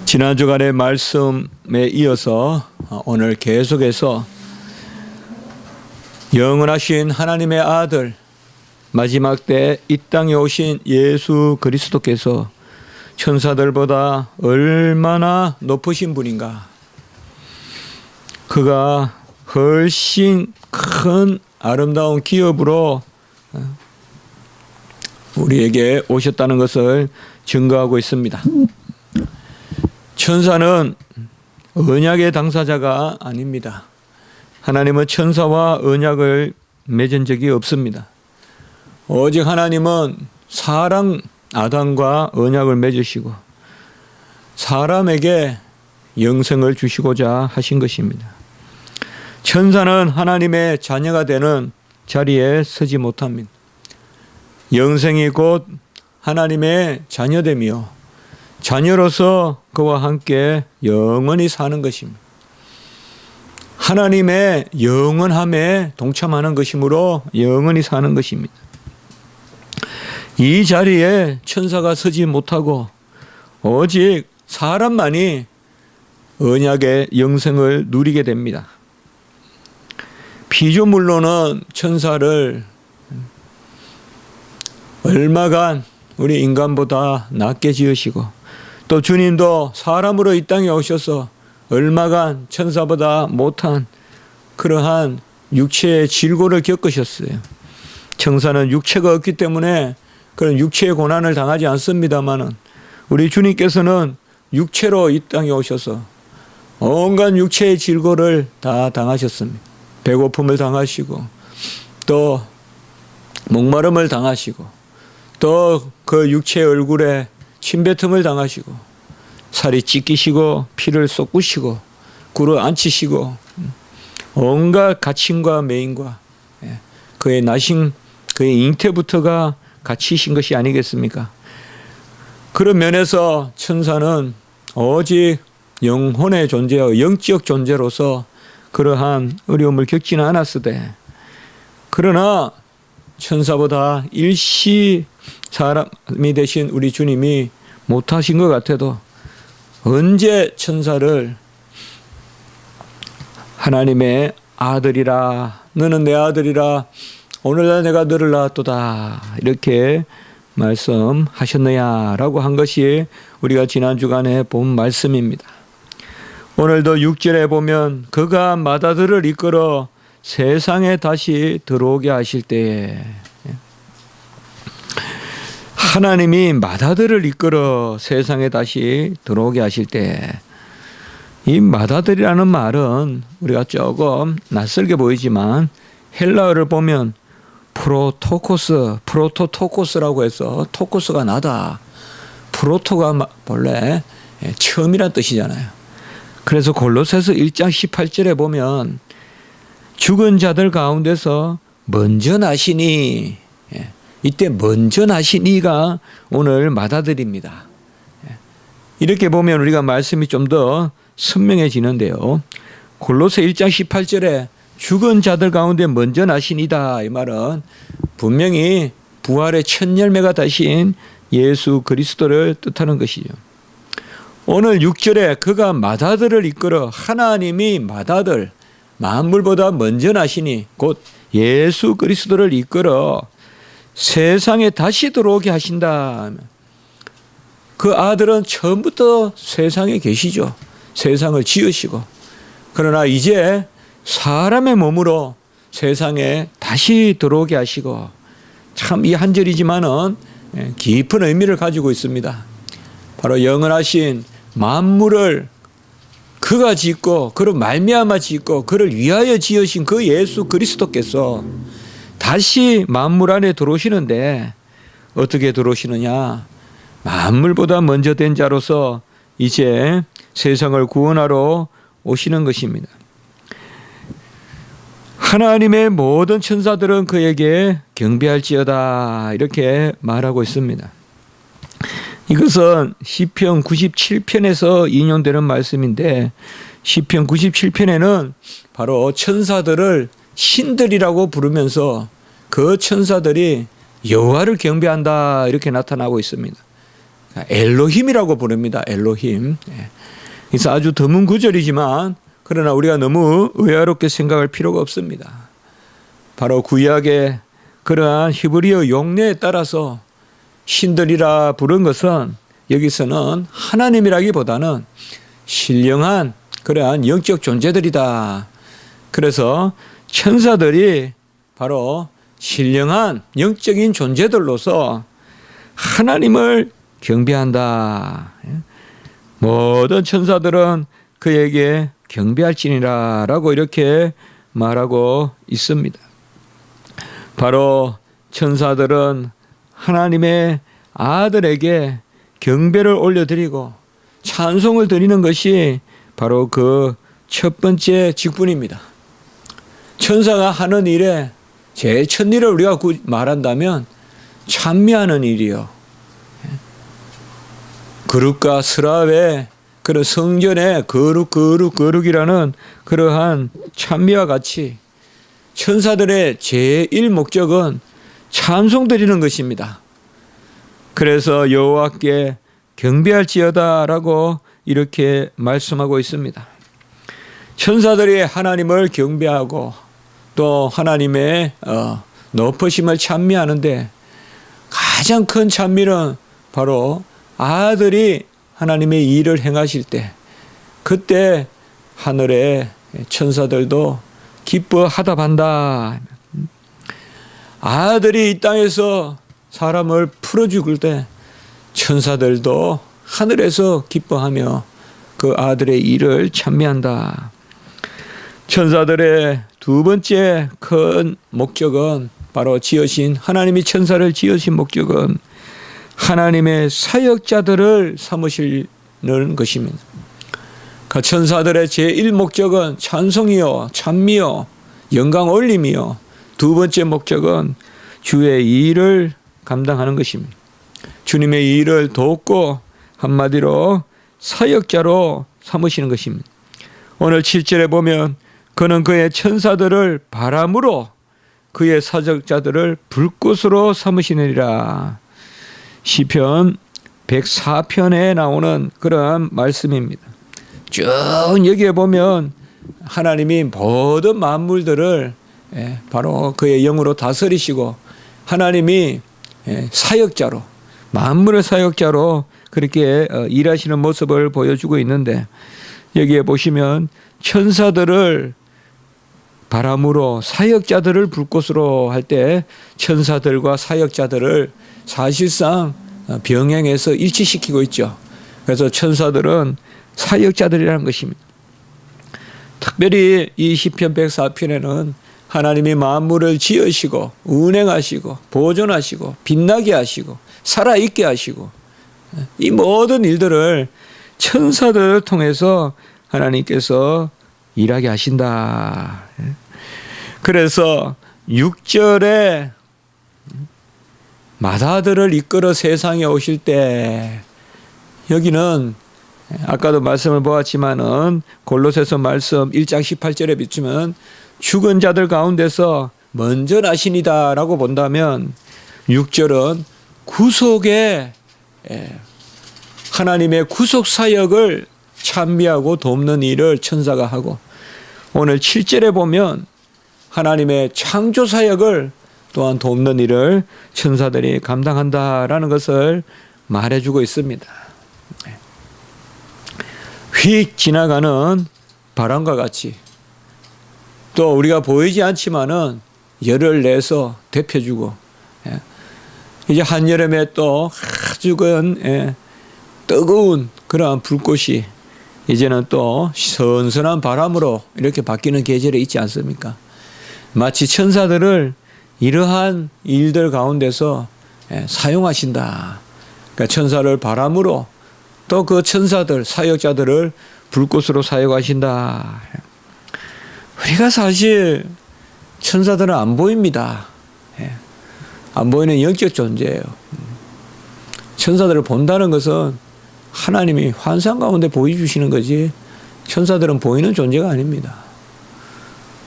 지난 주간의 말씀에 이어서 오늘 계속해서 영원하신 하나님의 아들, 마지막 때 이 땅에 오신 예수 그리스도께서 천사들보다 얼마나 높으신 분인가. 그가 훨씬 큰 아름다운 기업으로 우리에게 오셨다는 것을 증거하고 있습니다. 천사는 언약의 당사자가 아닙니다. 하나님은 천사와 언약을 맺은 적이 없습니다. 오직 하나님은 사람 아담과 언약을 맺으시고 사람에게 영생을 주시고자 하신 것입니다. 천사는 하나님의 자녀가 되는 자리에 서지 못합니다. 영생이 곧 하나님의 자녀됨이요, 자녀로서 그와 함께 영원히 사는 것입니다. 하나님의 영원함에 동참하는 것이므로 영원히 사는 것입니다. 이 자리에 천사가 서지 못하고 오직 사람만이 언약의 영생을 누리게 됩니다. 피조물로는 천사를 얼마간 우리 인간보다 낮게 지으시고, 또 주님도 사람으로 이 땅에 오셔서 얼마간 천사보다 못한 그러한 육체의 질고를 겪으셨어요. 천사는 육체가 없기 때문에 그런 육체의 고난을 당하지 않습니다만은, 우리 주님께서는 육체로 이 땅에 오셔서 온갖 육체의 질고를 다 당하셨습니다. 배고픔을 당하시고, 또 목마름을 당하시고, 또 그 육체의 얼굴에 침뱉음을 당하시고, 살이 찢기시고, 피를 쏟구시고, 굴을 앉히시고, 온갖 갇힘과 매임과 그의 나신, 그의 잉태부터가 갇히신 것이 아니겠습니까? 그런 면에서 천사는 오직 영혼의 존재와 영적 존재로서 그러한 어려움을 겪지는 않았으되, 그러나 천사보다 일시 사람이 되신 우리 주님이 못하신 것 같아도 언제 천사를 하나님의 아들이라, 너는 내 아들이라, 오늘날 내가 너를 낳았도다, 이렇게 말씀하셨느냐라고 한 것이 우리가 지난 주간에 본 말씀입니다. 오늘도 6절에 보면 그가 맏아들을 이끌어 세상에 다시 들어오게 하실 때에, 하나님이 맏아들을 이끌어 세상에 다시 들어오게 하실 때, 이 맏아들이라는 말은 우리가 조금 낯설게 보이지만 헬라어를 보면 프로토토코스라고 해서 토코스가 나다, 프로토가 본래 처음이란 뜻이잖아요. 그래서 골로새서 1장 18절에 보면 죽은 자들 가운데서 먼저 나시니, 이때 먼저 나시니가 오늘 맏아들입니다. 이렇게 보면 우리가 말씀이 좀 더 선명해지는데요. 골로새 1장 18절에 죽은 자들 가운데 먼저 나시니다, 이 말은 분명히 부활의 첫 열매가 되신 예수 그리스도를 뜻하는 것이죠. 오늘 6절에 그가 맏아들을 이끌어, 하나님이 맏아들, 만물보다 먼저 나시니 곧 예수 그리스도를 이끌어 세상에 다시 들어오게 하신다. 그 아들은 처음부터 세상에 계시죠. 세상을 지으시고, 그러나 이제 사람의 몸으로 세상에 다시 들어오게 하시고, 참 이 한 절이지만은 깊은 의미를 가지고 있습니다. 바로 영원하신 만물을 그가 짓고 그를 말미암아 짓고 그를 위하여 지으신 그 예수 그리스도께서 다시 만물 안에 들어오시는데, 어떻게 들어오시느냐? 만물보다 먼저 된 자로서 이제 세상을 구원하러 오시는 것입니다. 하나님의 모든 천사들은 그에게 경배할지어다, 이렇게 말하고 있습니다. 이것은 시편 97편에서 인용되는 말씀인데, 시편 97편에는 바로 천사들을 신들이라고 부르면서 그 천사들이 여호와를 경배한다, 이렇게 나타나고 있습니다. 엘로힘이라고 부릅니다. 엘로힘. 그래서 아주 드문 구절이지만 그러나 우리가 너무 의아롭게 생각할 필요가 없습니다. 바로 구약의 그러한 히브리어 용례에 따라서 신들이라 부른 것은 여기서는 하나님이라기보다는 신령한 그러한 영적 존재들이다. 그래서 천사들이 바로 신령한 영적인 존재들로서 하나님을 경배한다. 모든 천사들은 그에게 경배할지니라 라고 이렇게 말하고 있습니다. 바로 천사들은 하나님의 아들에게 경배를 올려드리고 찬송을 드리는 것이 바로 그 첫 번째 직분입니다. 천사가 하는 일에 제일 첫 일을 우리가 말한다면 찬미하는 일이요. 거룩과 스랍의 그런 성전의 거룩이라는 그러한 찬미와 같이 천사들의 제1 목적은 찬송 드리는 것입니다. 그래서 여호와께 경배할지어다라고 이렇게 말씀하고 있습니다. 천사들이 하나님을 경배하고 또 하나님의 높으심을 찬미하는데 가장 큰 찬미는 바로 아들이 하나님의 일을 행하실 때 그때 하늘의 천사들도 기뻐하다 반다. 아들이 이 땅에서 사람을 풀어 죽을 때 천사들도 하늘에서 기뻐하며 그 아들의 일을 찬미한다. 천사들의 두 번째 큰 목적은 바로 하나님이 천사를 지으신 목적은 하나님의 사역자들을 삼으시는 것입니다. 그 천사들의 제1 목적은 찬송이요, 찬미요, 영광 올림이요. 두 번째 목적은 주의 일을 감당하는 것입니다. 주님의 일을 돕고 한마디로 사역자로 삼으시는 것입니다. 오늘 7절에 보면 그는 그의 천사들을 바람으로 그의 사역자들을 불꽃으로 삼으시느니라. 시편 104편에 나오는 그런 말씀입니다. 쭉 여기에 보면 하나님이 모든 만물들을 바로 그의 영으로 다스리시고 하나님이 사역자로 만물의 사역자로 그렇게 일하시는 모습을 보여주고 있는데 여기에 보시면 천사들을 바람으로 사역자들을 불꽃으로 할 때 천사들과 사역자들을 사실상 병행해서 일치시키고 있죠. 그래서 천사들은 사역자들이라는 것입니다. 특별히 이 시편 104편에는 하나님이 만물을 지으시고 운행하시고 보존하시고 빛나게 하시고 살아있게 하시고 이 모든 일들을 천사들을 통해서 하나님께서 일하게 하신다. 그래서 6절에 마다들을 이끌어 세상에 오실 때 여기는 아까도 말씀을 보았지만은 골로새서 말씀 1장 18절에 비추면 죽은 자들 가운데서 먼저 나시니다라고 본다면 6절은 구속의 하나님의 구속 사역을 찬미하고 돕는 일을 천사가 하고 오늘 7절에 보면 하나님의 창조 사역을 또한 돕는 일을 천사들이 감당한다라는 것을 말해주고 있습니다. 휙 지나가는 바람과 같이 또 우리가 보이지 않지만은 열을 내서 데펴주고 이제 한여름에 또 아주 뜨거운 그러한 불꽃이 이제는 또 선선한 바람으로 이렇게 바뀌는 계절에 있지 않습니까? 마치 천사들을 이러한 일들 가운데서 사용하신다. 그러니까 천사를 바람으로 또 그 천사들, 사역자들을 불꽃으로 사용하신다. 우리가 사실 천사들은 안 보입니다. 안 보이는 영적 존재예요. 천사들을 본다는 것은 하나님이 환상 가운데 보여주시는 거지 천사들은 보이는 존재가 아닙니다.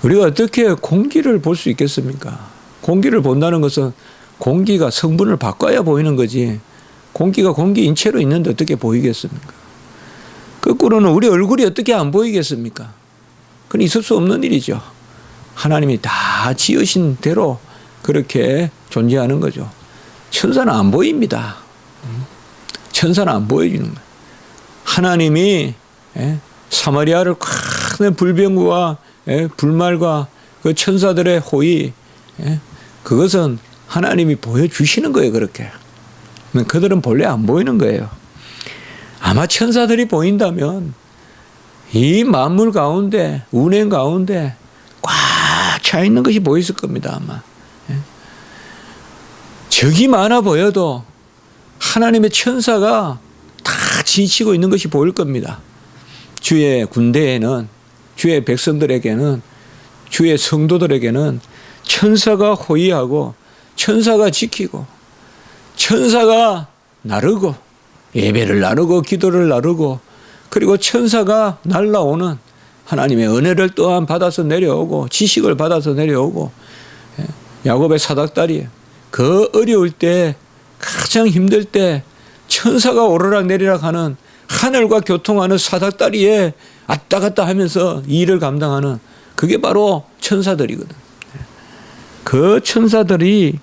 우리가 어떻게 공기를 볼 수 있겠습니까? 공기를 본다는 것은 공기가 성분을 바꿔야 보이는 거지 공기가 공기인 채로 있는데 어떻게 보이겠습니까? 거꾸로는 우리 얼굴이 어떻게 안 보이겠습니까? 그건 있을 수 없는 일이죠. 하나님이 다 지으신 대로 그렇게 존재하는 거죠. 천사는 안 보입니다. 천사는 안 보여주는 거예요. 하나님이 사마리아를 큰 불병과 불말과 그 천사들의 호의, 그것은 하나님이 보여주시는 거예요. 그렇게. 그들은 본래 안 보이는 거예요. 아마 천사들이 보인다면 이 만물 가운데, 운행 가운데 꽉 차 있는 것이 보였을 겁니다. 아마. 적이 많아 보여도 하나님의 천사가 다 지치고 있는 것이 보일 겁니다. 주의 군대에는, 주의 백성들에게는, 주의 성도들에게는 천사가 호위하고 천사가 지키고 천사가 나르고 예배를 나누고 기도를 나누고 그리고 천사가 날라오는 하나님의 은혜를 또한 받아서 내려오고 지식을 받아서 내려오고 야곱의 사닥다리 그 어려울 때 가장 힘들 때 천사가 오르락 내리락 하는 하늘과 교통하는 사닥다리에 왔다 갔다 하면서 일을 감당하는 그게 바로 천사들이거든. 그 천사들이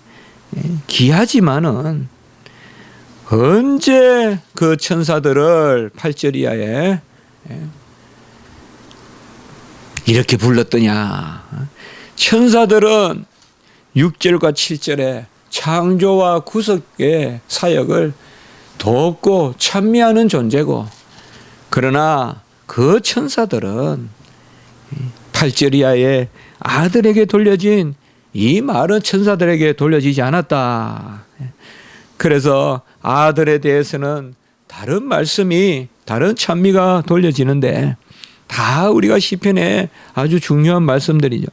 귀하지만은 언제 그 천사들을 8절 이하에 이렇게 불렀더냐. 천사들은 6절과 7절에 창조와 구속의 사역을 돕고 찬미하는 존재고, 그러나 그 천사들은 8절 이하에 아들에게 돌려진 이 말은 천사들에게 돌려지지 않았다. 그래서 아들에 대해서는 다른 말씀이, 다른 찬미가 돌려지는데 다 우리가 시편에 아주 중요한 말씀들이죠.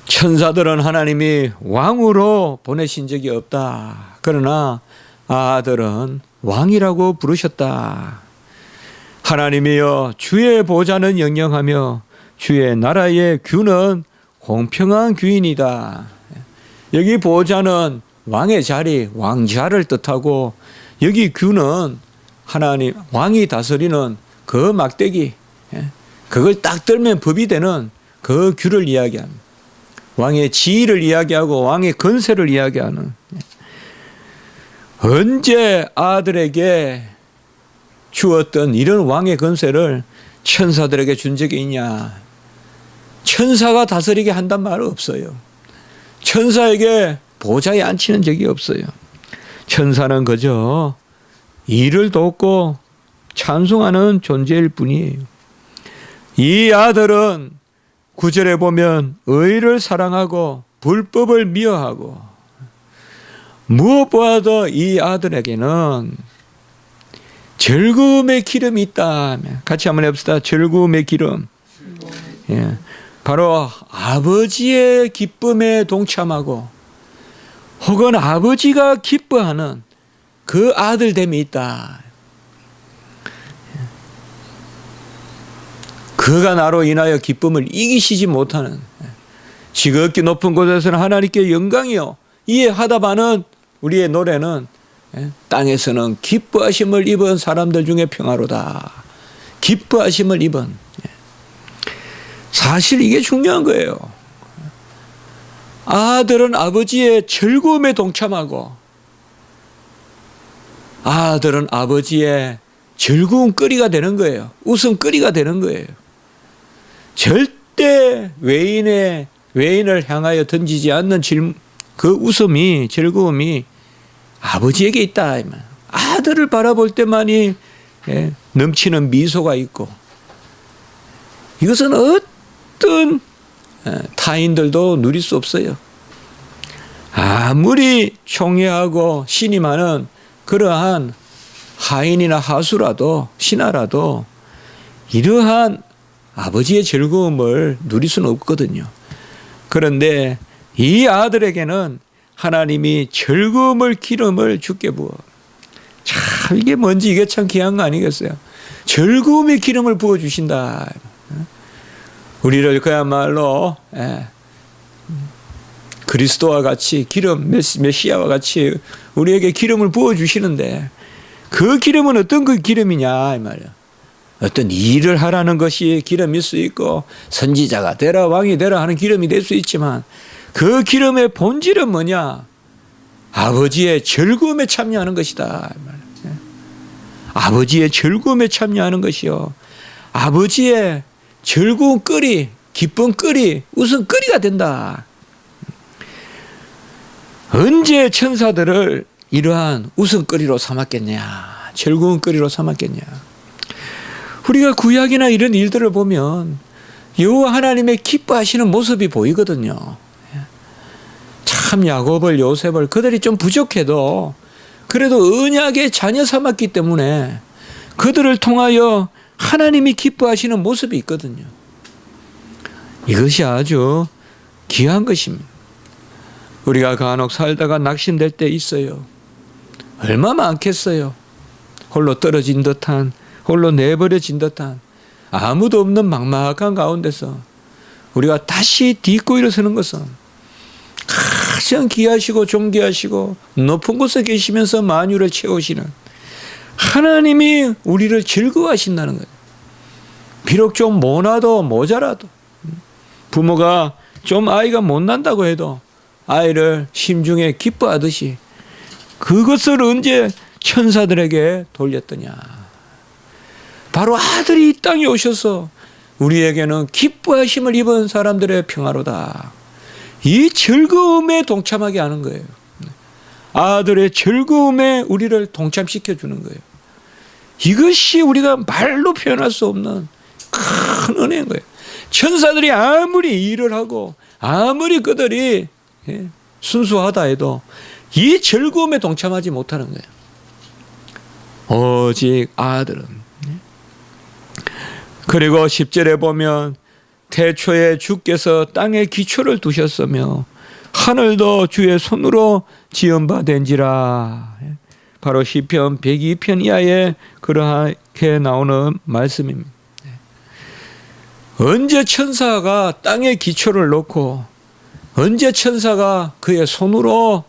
천사들은 하나님이 왕으로 보내신 적이 없다. 그러나 아들은 왕이라고 부르셨다. 하나님이여 주의 보좌는 영영하며 주의 나라의 규는 공평한 규인이다. 여기 보좌는 왕의 자리, 왕자를 뜻하고 여기 규는 하나님 왕이 다스리는 그 막대기, 그걸 딱 들면 법이 되는 그 규를 이야기합니다. 왕의 지위를 이야기하고 왕의 건세를 이야기하는. 언제 아들에게 주었던 이런 왕의 건세를 천사들에게 준 적이 있냐? 천사가 다스리게 한단 말 없어요. 천사에게 보좌에 앉히는 적이 없어요. 천사는 그저 일을 돕고 찬송하는 존재일 뿐이에요. 이 아들은 9절에 보면 의를 사랑하고 불법을 미워하고, 무엇보다도 이 아들에게는 즐거움의 기름이 있다. 같이 한번 해봅시다. 즐거움의 기름. 예. 바로 아버지의 기쁨에 동참하고 혹은 아버지가 기뻐하는 그 아들됨이 있다. 그가 나로 인하여 기쁨을 이기시지 못하는, 지극히 높은 곳에서는 하나님께 영광이요 이해하다마는 우리의 노래는 땅에서는 기뻐하심을 입은 사람들 중에 평화로다. 기뻐하심을 입은. 사실 이게 중요한 거예요. 아들은 아버지의 즐거움에 동참하고 아들은 아버지의 즐거움거리가 되는 거예요. 웃음거리가 되는 거예요. 절대 외인을 향하여 던지지 않는 그 웃음이, 즐거움이 아버지에게 있다. 아들을 바라볼 때만이 넘치는 미소가 있고, 이것은 어떤 타인들도 누릴 수 없어요. 아무리 총애하고 신이 많은 그러한 하인이나 하수라도 신하라도 이러한 아버지의 즐거움을 누릴 수는 없거든요. 그런데 이 아들에게는 하나님이 즐거움을 기름을 주께 부어. 참 이게 뭔지 이게 참 귀한 거 아니겠어요? 즐거움의 기름을 부어주신다. 그리스도와 같이 기름, 메시아와 같이 우리에게 기름을 부어주시는데 그 기름은 어떤 그 기름이냐 이 말이야. 어떤 일을 하라는 것이 기름일 수 있고 선지자가 되라 왕이 되라 하는 기름이 될 수 있지만 그 기름의 본질은 뭐냐? 아버지의 즐거움에 참여하는 것이다. 아버지의 즐거움에 참여하는 것이요. 아버지의 즐거운 끓이, 기쁜 끓이, 웃음거리가 된다. 언제 천사들을 이러한 웃음거리로 삼았겠냐? 즐거운 거리로 삼았겠냐? 우리가 구약이나 이런 일들을 보면 여호와 하나님의 기뻐하시는 모습이 보이거든요. 참 야곱을 요셉을 그들이 좀 부족해도 그래도 언약의 자녀 삼았기 때문에 그들을 통하여 하나님이 기뻐하시는 모습이 있거든요. 이것이 아주 귀한 것입니다. 우리가 간혹 살다가 낙심될 때 있어요. 얼마 많겠어요. 홀로 떨어진 듯한, 홀로 내버려진 듯한 아무도 없는 막막한 가운데서 우리가 다시 딛고 일어서는 것은 가장 귀하시고 존귀하시고 높은 곳에 계시면서 만유를 채우시는 하나님이 우리를 즐거워하신다는 거예요. 비록 좀 모나도 모자라도 부모가 좀 아이가 못 난다고 해도 아이를 심중에 기뻐하듯이 그것을 언제 천사들에게 돌렸더냐. 바로 아들이 이 땅에 오셔서 우리에게는 기뻐하심을 입은 사람들의 평화로다. 이 즐거움에 동참하게 하는 거예요. 아들의 즐거움에 우리를 동참시켜 주는 거예요. 이것이 우리가 말로 표현할 수 없는 큰 은혜인 거예요. 천사들이 아무리 일을 하고 아무리 그들이 순수하다 해도 이 즐거움에 동참하지 못하는 거예요. 오직 아들은. 그리고 10절에 보면 태초에 주께서 땅에 기초를 두셨으며 하늘도 주의 손으로 지은 바 된지라. 바로 시편 102편 이하에 그렇게 나오는 말씀입니다. 언제 천사가 땅에 기초를 놓고 언제 천사가 그의 손으로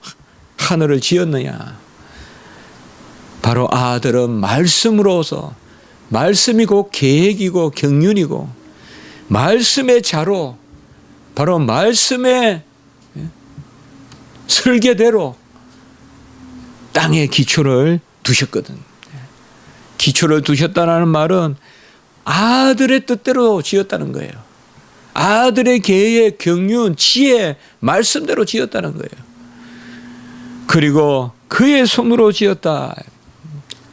하늘을 지었느냐. 바로 아들은 말씀으로서, 말씀이 곧 계획이고 경륜이고 말씀의 자로, 바로 말씀의 설계대로 땅에 기초를 두셨거든. 기초를 두셨다는 말은 아들의 뜻대로 지었다는 거예요. 아들의 계획, 경륜, 지혜, 말씀대로 지었다는 거예요. 그리고 그의 손으로 지었다.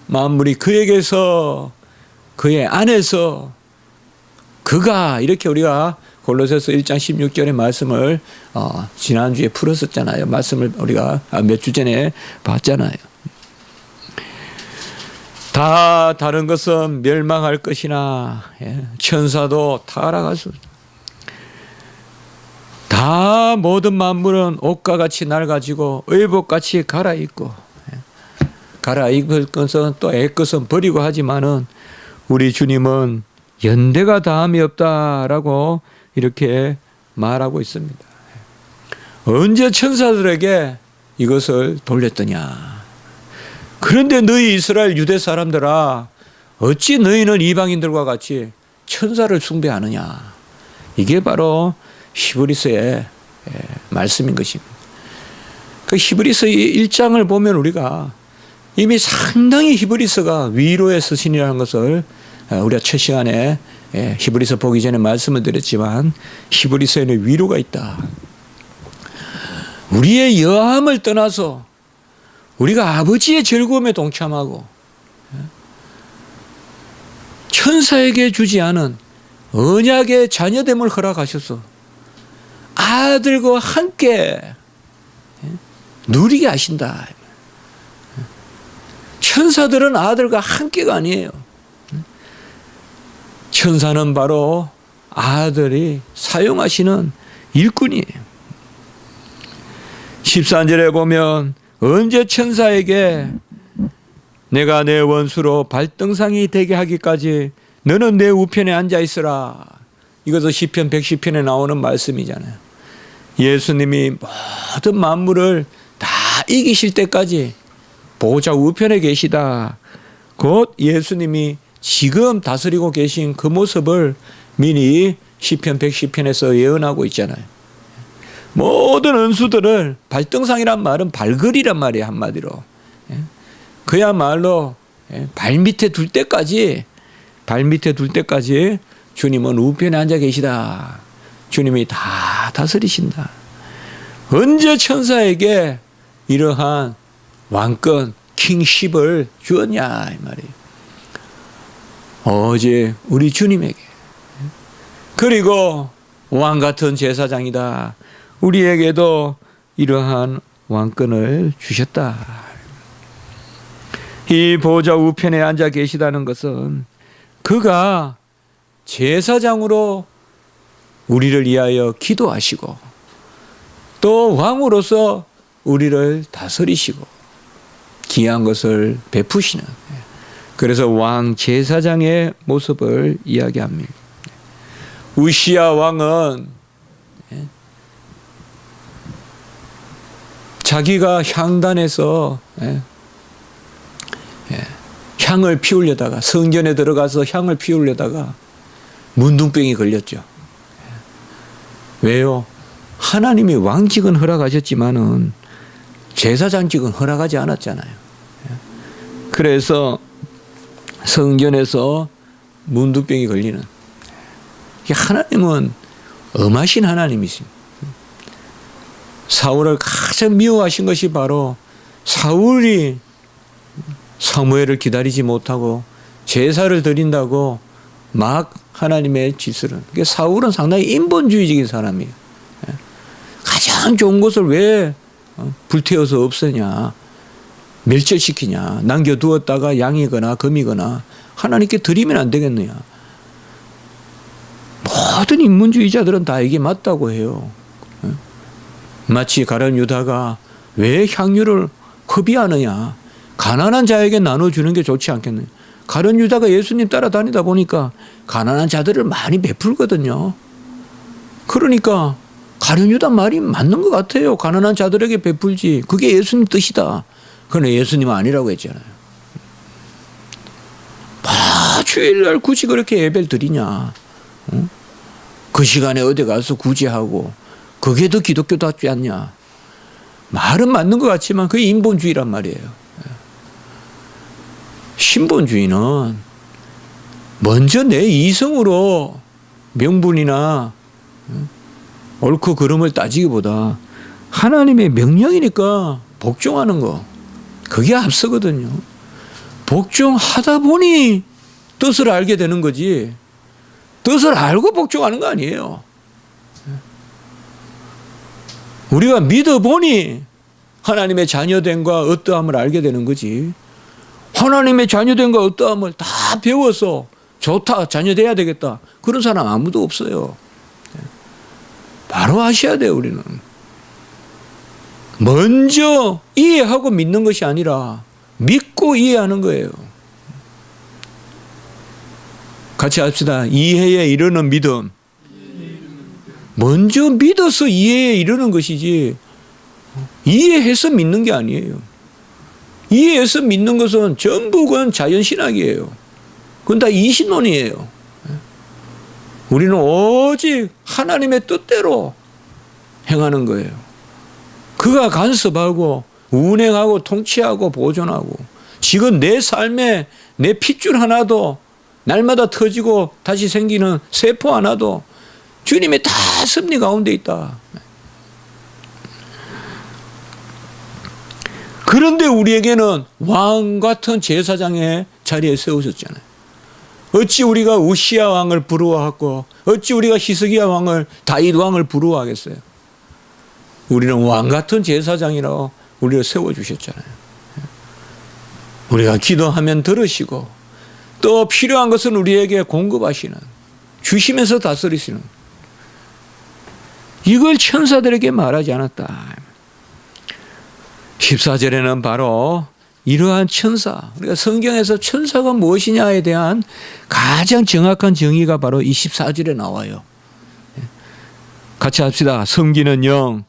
만물이 그에게서, 그의 안에서, 그가, 이렇게 우리가 골로새서 1장 16절의 말씀을 지난주에 풀었었잖아요. 말씀을 우리가 몇 주 전에 봤잖아요. 다 다른 것은 멸망할 것이나 천사도 타락할 수 있다. 다 모든 만물은 옷과 같이 낡아지고 의복같이 갈아입고, 갈아입을 것은 또 애것은 버리고 하지만은 우리 주님은 연대가 다함이 없다라고 이렇게 말하고 있습니다. 언제 천사들에게 이것을 돌렸더냐. 그런데 너희 이스라엘 유대 사람들아, 어찌 너희는 이방인들과 같이 천사를 숭배하느냐. 이게 바로 히브리서의 말씀인 것입니다. 그 히브리서 1장을 보면 우리가 이미 상당히 히브리서가 위로의 서신이라는 것을 우리가 첫 시간에 히브리서 보기 전에 말씀을 드렸지만 히브리서에는 위로가 있다. 우리의 여함을 떠나서 우리가 아버지의 즐거움에 동참하고 천사에게 주지 않은 언약의 자녀됨을 허락하셔서 아들과 함께 누리게 하신다. 천사들은 아들과 함께가 아니에요. 천사는 바로 아들이 사용하시는 일꾼이에요. 13절에 보면 언제 천사에게 내가 내 원수로 발등상이 되게 하기까지 너는 내 우편에 앉아 있으라. 이것도 시편 110편에 나오는 말씀이잖아요. 예수님이 모든 만물을 다 이기실 때까지 보좌 우편에 계시다. 곧 예수님이 지금 다스리고 계신 그 모습을 미리 시편 110편에서 예언하고 있잖아요. 모든 은수들을 발등상이란 말은 발걸이란 말이에요. 한마디로. 그야말로 발밑에 둘 때까지 주님은 우편에 앉아 계시다. 주님이 다 다스리신다. 언제 천사에게 이러한 왕권, 킹십을 주었냐 이 말이에요. 어제 우리 주님에게. 그리고 왕 같은 제사장이다. 우리에게도 이러한 왕권을 주셨다. 이 보좌 우편에 앉아 계시다는 것은 그가 제사장으로 우리를 위하여 기도하시고 또 왕으로서 우리를 다스리시고 귀한 것을 베푸시는, 그래서 왕 제사장의 모습을 이야기합니다. 우시야 왕은 자기가 향단에서 향을 피우려다가, 성전에 들어가서 향을 피우려다가 문둥병이 걸렸죠. 왜요? 하나님이 왕직은 허락하셨지만은 제사장직은 허락하지 않았잖아요. 그래서 성전에서 문둥병이 걸리는, 하나님은 엄하신 하나님이십니다. 사울을 가장 미워하신 것이 바로 사울이 사무엘을 기다리지 못하고 제사를 드린다고 막 하나님의 질서를. 사울은 상당히 인본주의적인 사람이에요. 가장 좋은 것을 왜 불태워서 없애냐, 멸절시키냐, 남겨두었다가 양이거나 금이거나 하나님께 드리면 안 되겠느냐. 모든 인본주의자들은 다 이게 맞다고 해요. 마치 가룟 유다가 왜 향유를 허비하느냐, 가난한 자에게 나눠주는 게 좋지 않겠느냐. 가룟 유다가 예수님 따라다니다 보니까 가난한 자들을 많이 베풀거든요. 그러니까 가룟 유다 말이 맞는 것 같아요. 가난한 자들에게 베풀지, 그게 예수님 뜻이다. 그러나 예수님은 아니라고 했잖아요. 주일날 굳이 그렇게 예배를 드리냐, 그 시간에 어디 가서 굳이 하고 그게 더 기독교답지 않냐. 말은 맞는 것 같지만 그게 인본주의란 말이에요. 신본주의는 먼저 내 이성으로 명분이나 옳고 그름을 따지기보다 하나님의 명령이니까 복종하는 거, 그게 앞서거든요. 복종하다 보니 뜻을 알게 되는 거지, 뜻을 알고 복종하는 거 아니에요. 우리가 믿어보니 하나님의 자녀됨과 어떠함을 알게 되는 거지, 하나님의 자녀됨과 어떠함을 다 배워서 좋다, 자녀돼야 되겠다, 그런 사람 아무도 없어요. 바로 아셔야 돼요. 우리는 먼저 이해하고 믿는 것이 아니라 믿고 이해하는 거예요. 같이 합시다. 이해에 이르는 믿음. 먼저 믿어서 이해에 이르는 것이지 이해해서 믿는 게 아니에요. 이해해서 믿는 것은 전부 그건 자연신학이에요. 그건 다 이신론이에요. 우리는 오직 하나님의 뜻대로 행하는 거예요. 그가 간섭하고 운행하고 통치하고 보존하고, 지금 내 삶에 내 핏줄 하나도, 날마다 터지고 다시 생기는 세포 하나도 주님의 다 섭리 가운데 있다. 그런데 우리에게는 왕 같은 제사장의 자리에 세우셨잖아요. 어찌 우리가 우시야 왕을 부러워하고 어찌 우리가 히스기야 왕을, 다윗 왕을 부러워하겠어요. 우리는 왕 같은 제사장이라고 우리를 세워주셨잖아요. 우리가 기도하면 들으시고 또 필요한 것은 우리에게 공급하시는, 주시면서 다스리시는, 이걸 천사들에게 말하지 않았다. 14절에는 바로 이러한 천사, 우리가 성경에서 천사가 무엇이냐에 대한 가장 정확한 정의가 바로 24절에 나와요. 같이 합시다. 섬기는 영.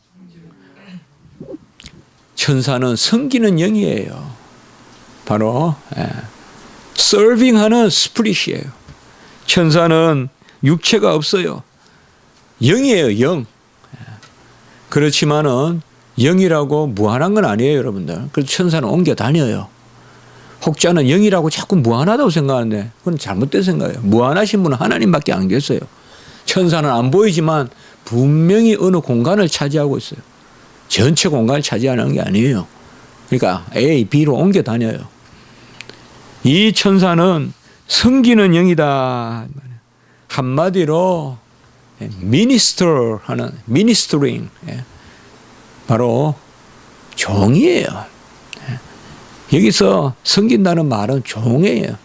천사는 섬기는 영이에요. 바로 서빙하는 스피릿이에요. 천사는 육체가 없어요. 영이에요. 영. 그렇지만은 영이라고 무한한 건 아니에요, 여러분들. 그래서 천사는 옮겨 다녀요. 혹자는 영이라고 자꾸 무한하다고 생각하는데 그건 잘못된 생각이에요. 무한하신 분은 하나님밖에 안 계세요. 천사는 안 보이지만 분명히 어느 공간을 차지하고 있어요. 전체 공간을 차지하는 게 아니에요. 그러니까 A, B로 옮겨 다녀요. 이 천사는 섬기는 영이다. 한마디로 미니스터 하는 미니스터링, 바로 종이에요. 여기서 섬긴다는 말은 종이에요.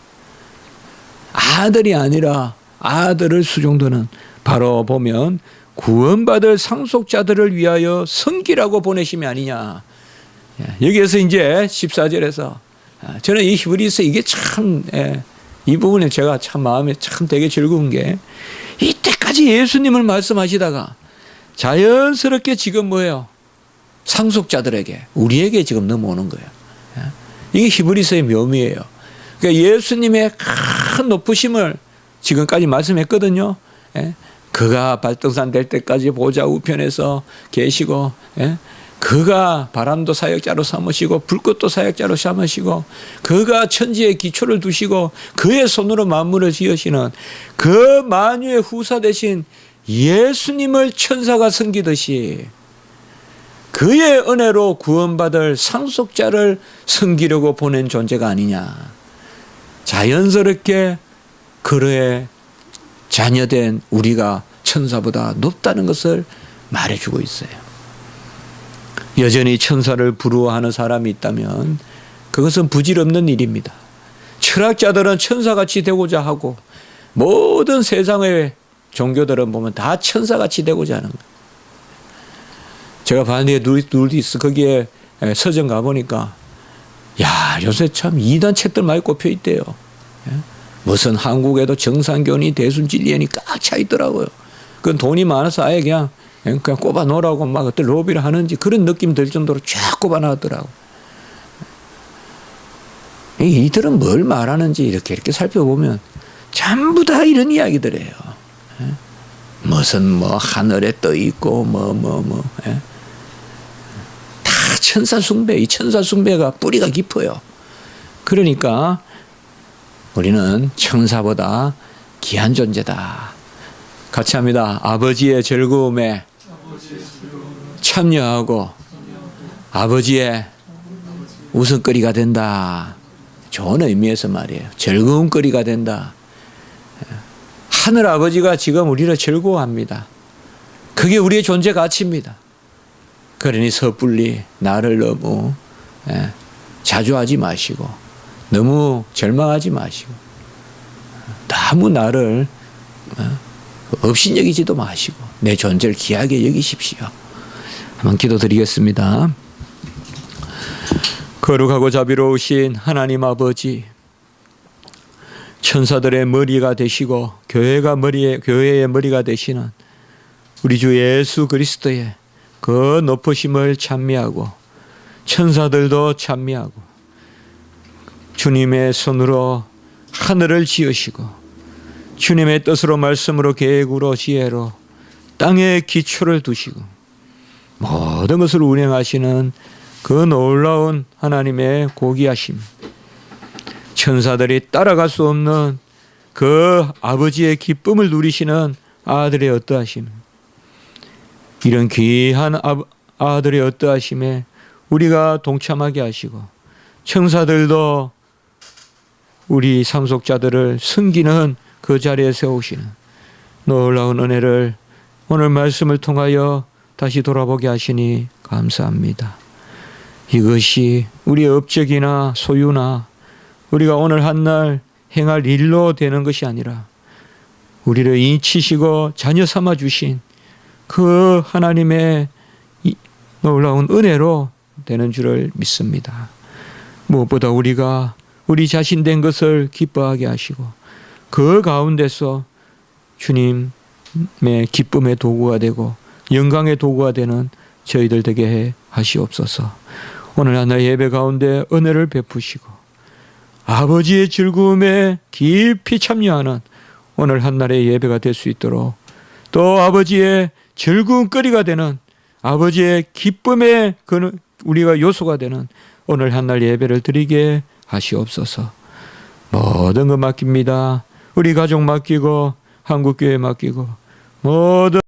아들이 아니라 아들을 수종드는, 바로 보면 구원받을 상속자들을 위하여 섬기라고 보내심이 아니냐. 여기에서 이제 14절에서 저는 이 히브리서 이게 참, 이 부분에 제가 참 마음에 참 되게 즐거운 게, 이때까지 예수님을 말씀하시다가 자연스럽게 지금 뭐예요? 상속자들에게, 우리에게 지금 넘어오는 거예요. 이게 히브리서의 묘미예요. 그러니까 예수님의 큰 높으심을 지금까지 말씀했거든요. 그가 발등산 될 때까지 보좌 우편에서 계시고, 그가 바람도 사역자로 삼으시고 불꽃도 사역자로 삼으시고, 그가 천지의 기초를 두시고 그의 손으로 만물을 지으시는 그 만유의 후사 되신 예수님을 천사가 섬기듯이 그의 은혜로 구원받을 상속자를 섬기려고 보낸 존재가 아니냐. 자연스럽게 그의 자녀된 우리가 천사보다 높다는 것을 말해주고 있어요. 여전히 천사를 부러워하는 사람이 있다면 그것은 부질없는 일입니다. 철학자들은 천사같이 되고자 하고, 모든 세상의 종교들은 보면 다 천사같이 되고자 하는 거예요. 제가 반대에 누르디스 거기에 서점 가보니까, 야, 요새 참 이단 책들 많이 꼽혀 있대요. 무슨 한국에도 정상교니 대순진리언이 꽉 차 있더라고요. 그건 돈이 많아서 아예 그냥 꼽아 놓으라고 막 어떤 로비를 하는지 그런 느낌 들 정도로 쫙 꼽아 놨더라고. 이들은 뭘 말하는지 이렇게 살펴보면 전부 다 이런 이야기들이에요. 무슨 뭐 하늘에 떠 있고 다 천사 숭배. 이 천사 숭배가 뿌리가 깊어요. 그러니까 우리는 천사보다 귀한 존재다. 같이 합니다. 아버지의 즐거움에 참여하고 아버지의 웃음거리가 된다. 좋은 의미에서 말이에요. 즐거움거리가 된다. 하늘 아버지가 지금 우리를 즐거워합니다. 그게 우리의 존재 가치입니다. 그러니 섣불리 나를 너무 자주하지 마시고, 너무 절망하지 마시고, 너무 나를 업신여기지도 마시고 내 존재를 귀하게 여기십시오. 한번 기도드리겠습니다. 거룩하고 자비로우신 하나님 아버지, 천사들의 머리가 되시고 교회의 머리가 되시는 우리 주 예수 그리스도의 그 높으심을 찬미하고 천사들도 찬미하고, 주님의 손으로 하늘을 지으시고 주님의 뜻으로 말씀으로 계획으로 지혜로 땅에 기초를 두시고 모든 것을 운행하시는 그 놀라운 하나님의 고귀하심, 천사들이 따라갈 수 없는 그 아버지의 기쁨을 누리시는 아들의 어떠하심, 이런 귀한 아들의 어떠하심에 우리가 동참하게 하시고 천사들도 우리 상속자들을 섬기는 그 자리에 세우시는 놀라운 은혜를 오늘 말씀을 통하여 다시 돌아보게 하시니 감사합니다. 이것이 우리의 업적이나 소유나 우리가 오늘 한날 행할 일로 되는 것이 아니라 우리를 인치시고 자녀 삼아 주신 그 하나님의 놀라운 은혜로 되는 줄을 믿습니다. 무엇보다 우리가 우리 자신 된 것을 기뻐하게 하시고 그 가운데서 주님의 기쁨의 도구가 되고 영광의 도구가 되는 저희들 되게 해 하시옵소서. 오늘 하나 예배 가운데 은혜를 베푸시고 아버지의 즐거움에 깊이 참여하는 오늘 한날의 예배가 될 수 있도록, 또 아버지의 즐거움거리가 되는, 아버지의 기쁨의 우리가 요소가 되는 오늘 한날 예배를 드리게 하시옵소서. 모든 것 맡깁니다. 우리 가족 맡기고 한국교회 맡기고 모든